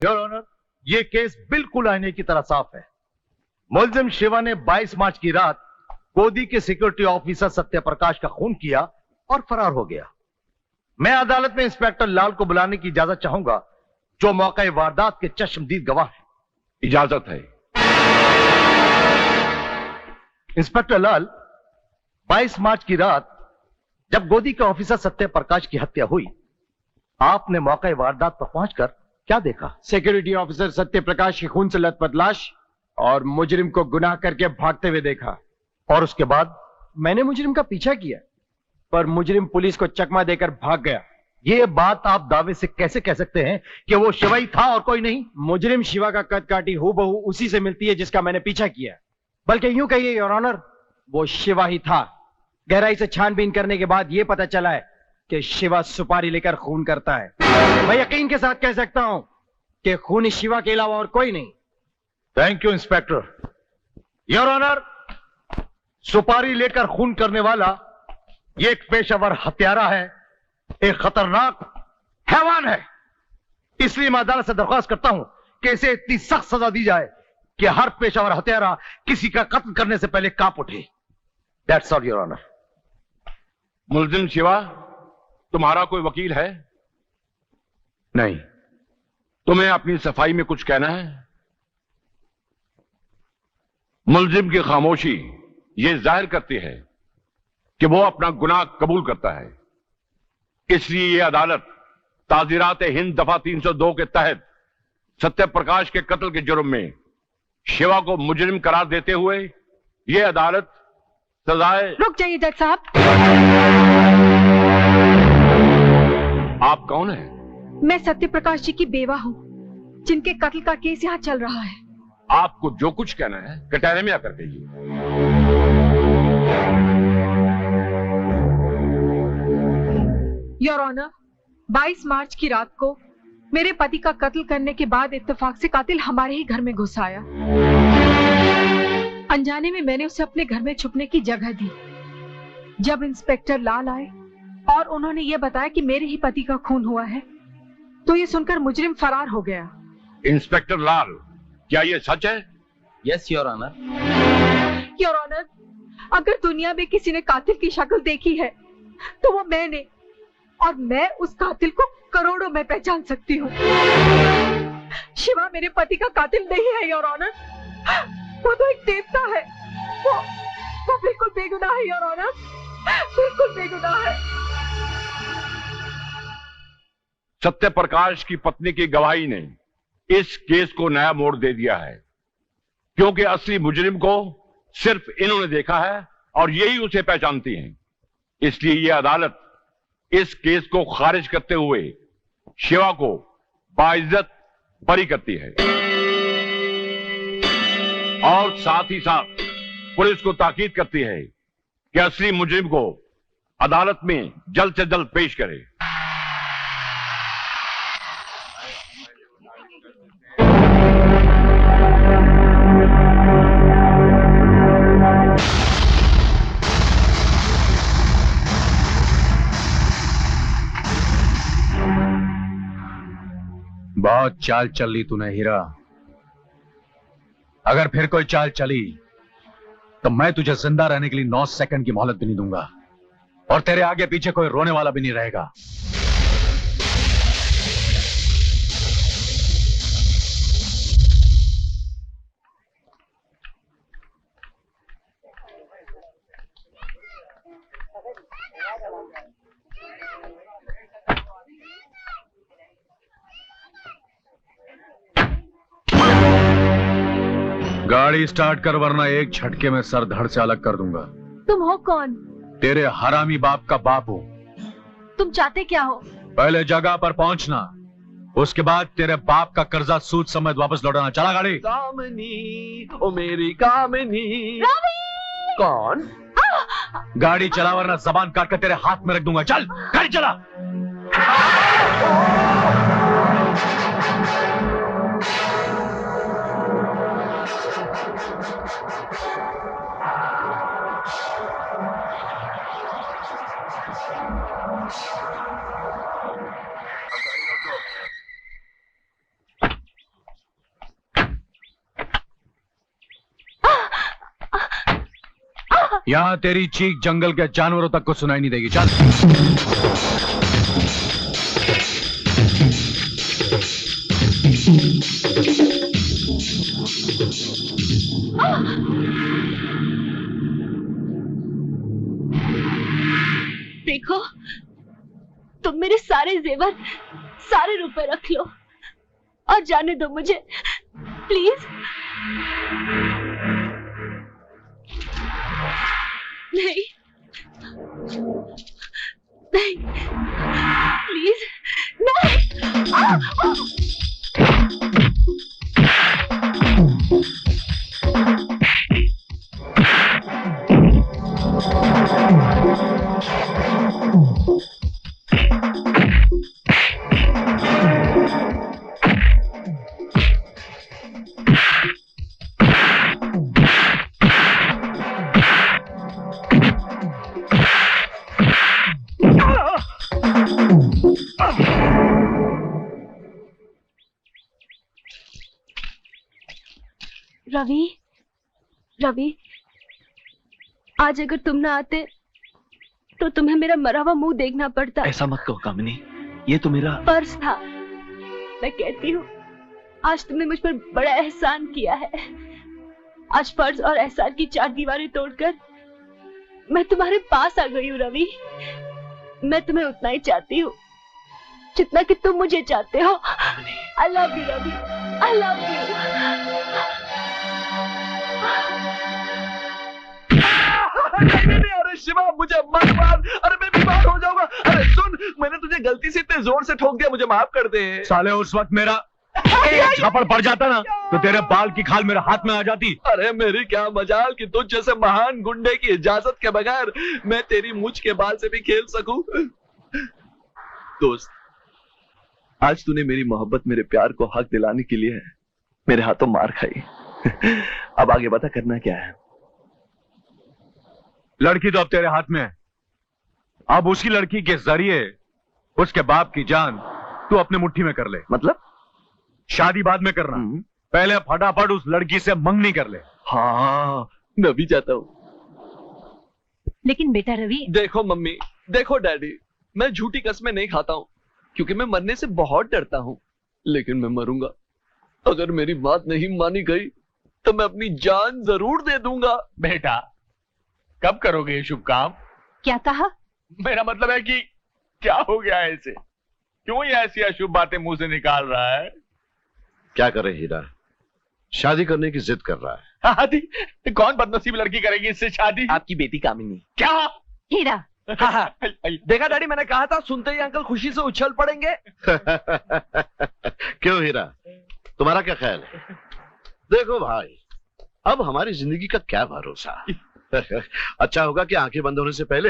Your honour, ये case बिल्कुल आईने की तरह साफ है। मुलजिम शिवा ने 22 मार्च की रात गोदी के सिक्योरिटी ऑफिसर सत्यप्रकाश का खून किया और फरार हो गया। मैं अदालत में इंस्पेक्टर लाल को बुलाने की इजाजत चाहूंगा, जो मौके वारदात के चश्मदीद गवाह हैं। इजाजत है। इंस्पेक्टर लाल, 22 मार्च की रात जब गोदी के ऑफिसर सत्यप्रकाश की हत्या हुई, आपने मौके वारदात पर पहुंचकर क्या देखा? सिक्योरिटी ऑफिसर सत्यप्रकाश के खून से लथपथ लाश और मुजरिम को गुनाह करके भागते हुए देखा। और उसके बाद? मैंने मुजरिम का पीछा किया, पर मुजरिम पुलिस को चकमा देकर भाग गया। ये बात आप दावे से कैसे कह सकते हैं कि वो शिवा ही था और कोई नहीं? मुजरिम शिवा का कद काठी हूबहू उसी से मिलती है जिसका मैंने पीछा किया। बल्कि यूं कहिए योर ऑनर, वो शिवा ही था। गहराई से छानबीन करने के बाद यह पता चला है कि शिवा सुपारी लेकर खून करता है। मैं यकीन के साथ कह सकता हूं कि खूनी शिवा के अलावा और कोई नहीं। Thank you inspector. Your honour, सुपारी लेकर खून करने वाला ये एक पेशेवर हत्यारा है, एक खतरनाक हैवान है। इसलिए मैं अदालत से दरख्वास्त करता हूं कि इसे इतनी सख्त सजा दी जाए कि हर पेशेवर हत्यारा किसी का कत्ल करने से पहले कांप उठे। That's all your honour. मुलजिम शिवा, तुम्हारा कोई वकील है? नहीं। तुम्हें अपनी सफाई में कुछ कहना है? मुलजिम की खामोशी यह जाहिर करती है कि वो अपना गुनाह कबूल करता है। इसलिए यह अदालत ताजीरात हिंद दफा 302 के तहत सत्यप्रकाश के कत्ल के जुर्म में शिवा को मुजरिम करार देते हुए यह अदालत सजाए। रुक जाइए जज साहब। आप कौन हैं? मैं सत्यप्रकाश जी की बेवा हूँ, जिनके कत्ल का केस यहाँ चल रहा है। आपको जो कुछ कहना है कटहरे में आकर कहिए। योर ऑनर, 22 मार्च की रात को मेरे पति का कत्ल करने के बाद इत्तेफाक से कातिल हमारे ही घर में घुस आया। अनजाने में मैंने उसे अपने घर में छुपने की जगह दी। जब इंस्पेक्टर लाल आए और उन्होंने ये बताया कि मेरे ही पति का खून हुआ है, तो ये सुनकर मुजरिम फरार हो गया। इंस्पेक्टर लाल, क्या ये सच है? Yes your honour. Your honour, अगर दुनिया में किसी ने कातिल की शक्ल देखी है तो वो मैंने, और मैं उस कातिल को करोड़ों में पहचान सकती हूँ। शिवा मेरे पति का कातिल नहीं है योर ऑनर, वो तो एक देवता है। वो बिल्कुल बेगुनाह है योर ऑनर, बिल्कुल बेगुनाह है। सत्यप्रकाश की पत्नी की गवाही ने इस केस को नया मोड़ दे दिया है, क्योंकि असली मुजरिम को सिर्फ इन्होंने देखा है और यही उसे पहचानती हैं। इसलिए यह अदालत इस केस को खारिज करते हुए शिवा को बाइज्जत बरी करती है और साथ ही साथ पुलिस को ताकीद करती है कि असली मुजरिम को अदालत में जल्द से जल्द पेश करे। बहुत चाल चल ली तूने हीरा। अगर फिर कोई चाल चली तो मैं तुझे जिंदा रहने के लिए 9 सेकंड की मोहलत भी नहीं दूंगा, और तेरे आगे पीछे कोई रोने वाला भी नहीं रहेगा। गाड़ी स्टार्ट कर, वरना एक झटके में सर धड़ से अलग कर दूंगा। तुम हो कौन? तेरे हरामी बाप का बाप हूं। तुम चाहते क्या हो? पहले जगह पर पहुंचना, उसके बाद तेरे बाप का कर्जा सूद समेत वापस लौटाना। चला गाड़ी। कामनी, ओ मेरी कामनी। कौन? गाड़ी चला, वरना जबान काट कर तेरे हाथ में रख दूंगा। चल गाड़ी चला। यहां तेरी चीख जंगल के जानवरों तक को सुनाई नहीं देगी। चल। देखो, तुम मेरे सारे जेवर, सारे रुपए रख लो और जाने दो मुझे, प्लीज। नहीं नहीं, प्लीज नहीं। रवि, रवि, आज अगर तुम ना आते तो तुम्हें मेरा मरा हुआ मुंह देखना पड़ता। ऐसा मत कहो कामिनी, ये तो मेरा फर्ज था। मैं कहती हूँ, आज तुमने मुझ पर बड़ा एहसान किया है। आज फर्ज और एहसान की 4 दीवारें तोड़कर मैं तुम्हारे पास आ गई हूँ रवि। मैं तुम्हें उतना ही चाहती हूँ जितना कि तुम मुझे चाहते हो। I love you Ravi, I love you. अरे शिवा, मुझे मत मार। अरे मैं बीमार हो जाऊंगा। अरे सुन, मैंने तुझे गलती से इतने जोर से ठोक दिया, मुझे माफ कर दे। साले उस वक्त मेरा झापड़ पड़ जाता ना तो तेरे बाल की खाल मेरे हाथ में आ जाती। अरे मेरी क्या मजाल कि तुझ जैसे महान गुंडे की इजाजत के बगैर मैं तेरी मुझ के बाल से भी खेल सकूं। दोस्त, आज तूने मेरी मोहब्बत, मेरे प्यार को हक दिलाने के लिए मेरे हाथों मार खाई। अब आगे बता, करना क्या है? लड़की तो अब तेरे हाथ में है। अब उसी लड़की के जरिए उसके बाप की जान तू अपने मुट्ठी में कर ले। मतलब? शादी बाद में करना, पहले फटाफट उस लड़की से मंगनी कर ले। हाँ, मैं भी चाहता हूँ। लेकिन बेटा रवि, देखो मम्मी, देखो डैडी, मैं झूठी कस्में नहीं खाता हूँ क्योंकि मैं मरने से बहुत डरता हूँ, लेकिन मैं मरूंगा। अगर मेरी बात नहीं मानी गई तो मैं अपनी जान जरूर दे दूंगा। बेटा, कब करोगे ये शुभ काम? क्या कहा? मेरा मतलब है कि क्या हो गया है इसे? क्यों ये ऐसी अशुभ बातें मुंह से निकाल रहा है? क्या करे हीरा, शादी करने की जिद कर रहा है। शादी? कौन बदनसीब लड़की करेगी इससे शादी? आपकी बेटी कामिनी। क्या? हीरा, देखा डैडी, मैंने कहा था, सुनते ही अंकल खुशी से उछल पड़ेंगे। क्यों हीरा, तुम्हारा क्या ख्याल है? देखो भाई, अब हमारी जिंदगी का क्या भरोसा। अच्छा होगा कि आंखें बंद होने से पहले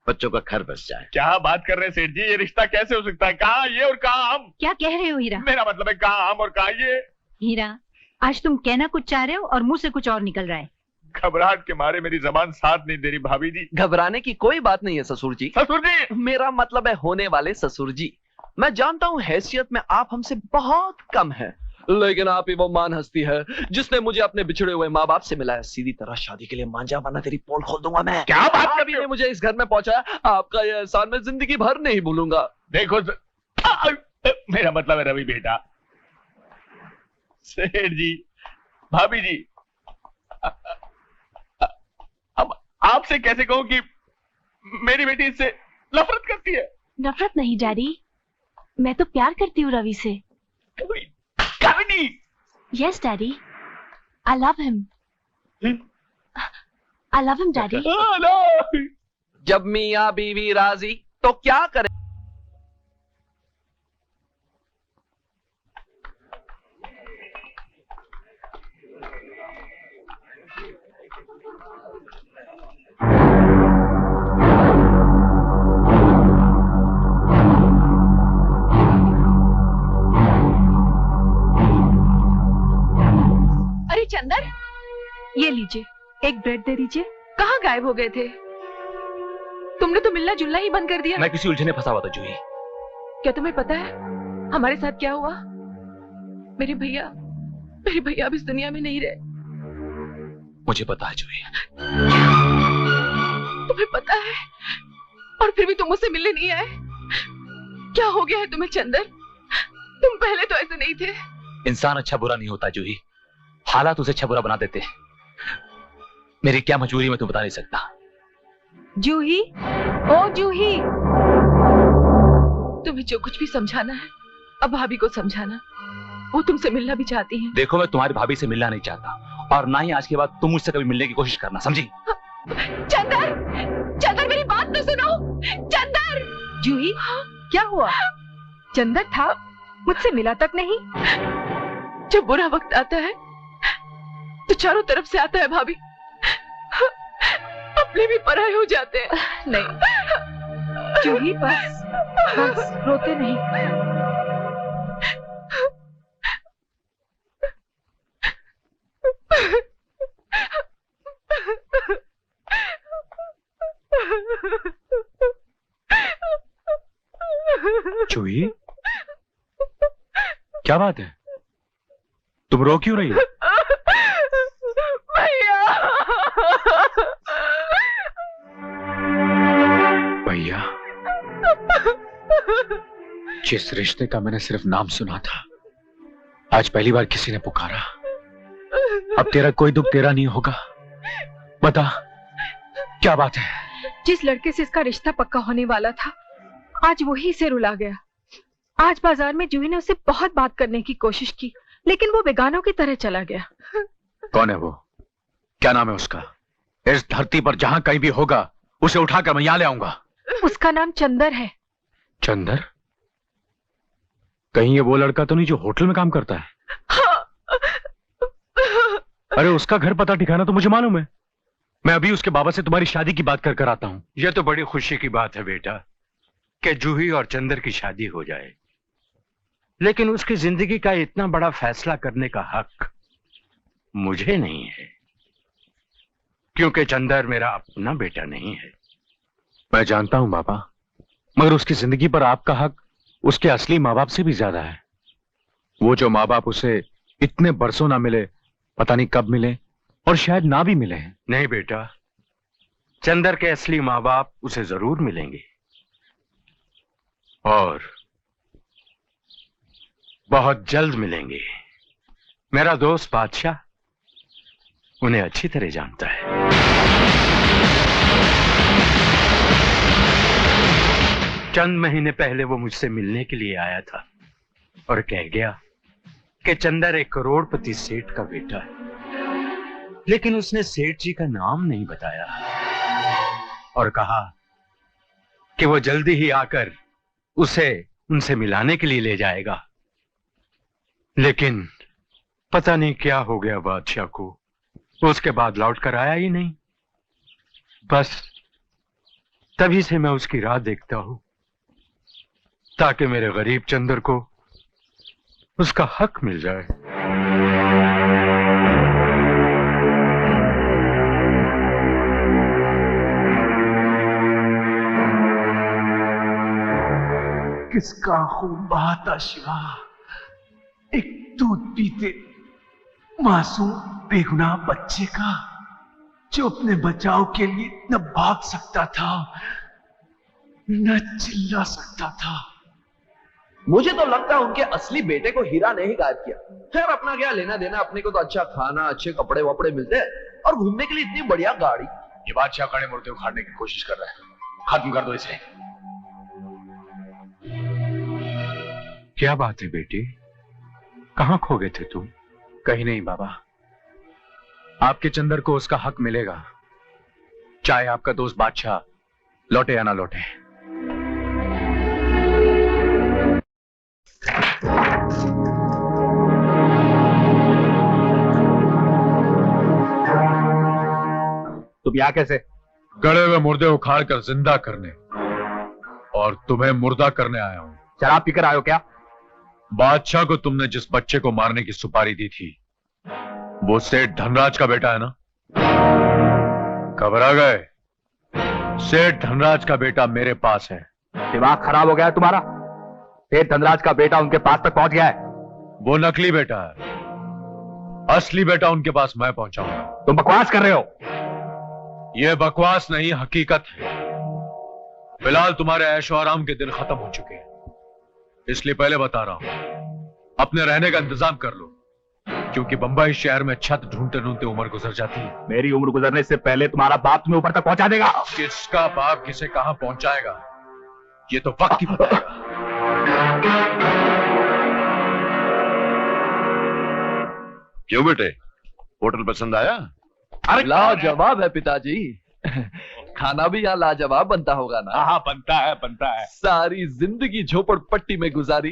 बच्चों का घर बस जाए। क्या बात कर रहे हैं सेठ जी? ये रिश्ता कैसे हो सकता है? कहाँ ये और कहाँ हम? क्या कह रहे हो हीरा? मेरा मतलब है कहाँ हम और कहाँ ये? हीरा, आज तुम कहना कुछ चाह रहे हो और मुंह से कुछ और निकल रहा है। घबराहट के मारे मेरी जबान साथ नहीं दे रही भाभी जी। घबराने की कोई बात नहीं है ससुर जी। ससुर जी? मेरा मतलब है होने वाले ससुर जी। मैं जानता हूँ हैसियत में आप हमसे बहुत कम हैं, लेकिन आप ही वो मान हस्ती है जिसने मुझे अपने बिछड़े हुए माँ बाप से मिलाया। सीधी तरह शादी के लिए मांझा, वरना तेरी पोल खोल दूंगा मैं। क्या बात कर रहे ने हो? मुझे इस घर में पहुंचाया, आपका यह एहसान मैं जिंदगी भर नहीं भूलूंगा। देखो मेरा मतलब है रवि बेटा, सेठ जी, भाभी जी, अब आपसे कैसे कहूं कि मेरी बेटी इससे नफरत करती है? नफरत नहीं डैडी, मैं तो प्यार करती हूँ रवि से। Kamini! Yes daddy, I love him. I love him daddy. जब मियाँ बीवी राजी तो क्या करे। अरे चंदन, ये लीजिए, एक ब्रेड दे दीजिए। कहाँ गायब हो गए थे? तुमने तो मिलना जुलना ही बंद कर दिया। मैं किसी उलझने फंसा हुआ था जूही। क्या तुम्हें पता है हमारे साथ क्या हुआ? मेरे भैया अब इस दुनिया में नहीं रहे। मुझे पता है जूही। तुम्हें पता है, और फिर भी तुम मुझसे मिलने नहीं आए। क्या हो गया है तुम्हें चंदर? तुम पहले तो ऐसे नहीं थे। इंसान अच्छा बुरा नहीं होता जूही, हालात उसे अच्छा बुरा बना देते। मेरी क्या मजबूरी मैं तुम्हें बता नहीं सकता। जूही, ओ जूही, तुम्हें जो कुछ भी समझाना है अब भाभी को समझाना। वो तुमसे मिलना भी चाहती हैं। देखो, मैं तुम्हारी भाभी से मिलना नहीं चाहता, और ना ही आज के बाद तुम मुझसे कभी मिलने की कोशिश करना, समझी? चंदर, चंदर मेरी बात तो सुनो। चंदर! जूही, क्या हुआ? चंदर था, मुझसे मिला तक नहीं। जब बुरा वक्त आता है तो चारों तरफ से आता है भाभी, अपने भी पराये हो जाते हैं। नहीं जूही, बस बस रोते नहीं। जूही, क्या बात है? तुम रो क्यों रही हो? भैया, जिस रिश्ते का मैंने सिर्फ नाम सुना था, आज पहली बार किसी ने पुकारा। अब तेरा कोई दुख तेरा नहीं होगा। बता, क्या बात है? जिस लड़के से इसका रिश्ता पक्का होने वाला था, आज वही इसे रुला गया। आज बाजार में जूही ने उसे बहुत बात करने की कोशिश की, लेकिन वो बेगानों की तरह चला गया। कौन है वो? क्या नाम है उसका? इस धरती पर जहां कहीं भी होगा उसे उठाकर मैं यहां ले आऊंगा। उसका नाम चंदर है। चंदर? कहीं ये वो लड़का तो नहीं जो होटल में काम करता है? अरे, उसका घर पता ठिकाना तो मुझे मालूम है। मैं अभी उसके बाबा से तुम्हारी शादी की बात कर आता हूं। यह तो बड़ी खुशी की बात है बेटा कि जूही और चंदर की शादी हो जाए, लेकिन उसकी जिंदगी का इतना बड़ा फैसला करने का हक मुझे नहीं है, क्योंकि चंदर मेरा अपना बेटा नहीं है। मैं जानता हूं बाबा, मगर उसकी जिंदगी पर आपका हक उसके असली माँ बाप से भी ज्यादा है। वो जो माँ बाप उसे इतने बरसों ना मिले, पता नहीं कब मिले, और शायद ना भी मिले। नहीं बेटा, चंदर के असली माँ बाप उसे जरूर मिलेंगे, और बहुत जल्द मिलेंगे। मेरा दोस्त बादशाह उन्हें अच्छी तरह जानता है। चंद महीने पहले वो मुझसे मिलने के लिए आया था और कह गया कि चंदर एक करोड़पति सेठ का बेटा है, लेकिन उसने सेठ जी का नाम नहीं बताया और कहा कि वो जल्दी ही आकर उसे उनसे मिलाने के लिए ले जाएगा। लेकिन पता नहीं क्या हो गया बादशाह को, उसके बाद लौट कर आया ही नहीं। बस तभी से मैं उसकी राह देखता हूं, ताकि मेरे गरीब चंदर को उसका हक मिल जाए। किसका खून बहाता शिवा, एक दूध पीते मासूम बेगुनाह बच्चे का, जो अपने बचाव के लिए न भाग सकता था न चिल्ला सकता था। मुझे तो लगता है उनके असली बेटे को हीरा ने ही गायब किया। खैर, अपना क्या लेना देना, अपने को तो अच्छा खाना, अच्छे कपड़े वपड़े मिलते हैं और घूमने के लिए इतनी बढ़िया गाड़ी। ये बादशाह कड़े मुर्दे उखाड़ने की कोशिश कर रहा है, खत्म कर दो इसे। क्या बात है बेटी, कहां खो गए थे तुम? कहीं नहीं बाबा, आपके चंदर को उसका हक मिलेगा, चाहे आपका दोस्त बादशाह लौटे या ना लौटे। तुम यहाँ कैसे? गड़े हुए मुर्दे उखाड़ कर जिंदा करने, और तुम्हें मुर्दा करने आया हूं। शराब पीकर आयो क्या? बादशाह को तुमने जिस बच्चे को मारने की सुपारी दी थी, वो सेठ धनराज का बेटा है ना? घबरा गए? सेठ धनराज का बेटा मेरे पास है। दिमाग खराब हो गया है तुम्हारा? सेठ धनराज का बेटा उनके पास तक पहुंच गया है। वो नकली बेटा है, असली बेटा उनके पास मैं पहुंचाऊंगा। तुम बकवास कर रहे हो। यह बकवास नहीं, हकीकत है। फिलहाल तुम्हारे ऐशो आराम के दिन खत्म हो चुके हैं, इसलिए पहले बता रहा हूं, अपने रहने का इंतजाम कर लो, क्योंकि बंबई शहर में छत ढूंढते ढूंढते उम्र गुजर जाती है। मेरी उम्र गुजरने से पहले तुम्हारा बाप तुम्हें ऊपर तक पहुंचा देगा। किसका बाप किसे कहां पहुंचाएगा, ये तो वक्त ही बताएगा। क्यों बेटे, होटल पसंद आया? अरे लाजवाब है पिताजी। खाना भी यहाँ लाजवाब बनता होगा ना? हाँ, बनता है, बनता है। सारी जिंदगी झोपड़पट्टी में गुजारी,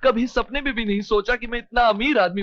कभी सपने में भी नहीं सोचा कि मैं इतना अमीर आदमी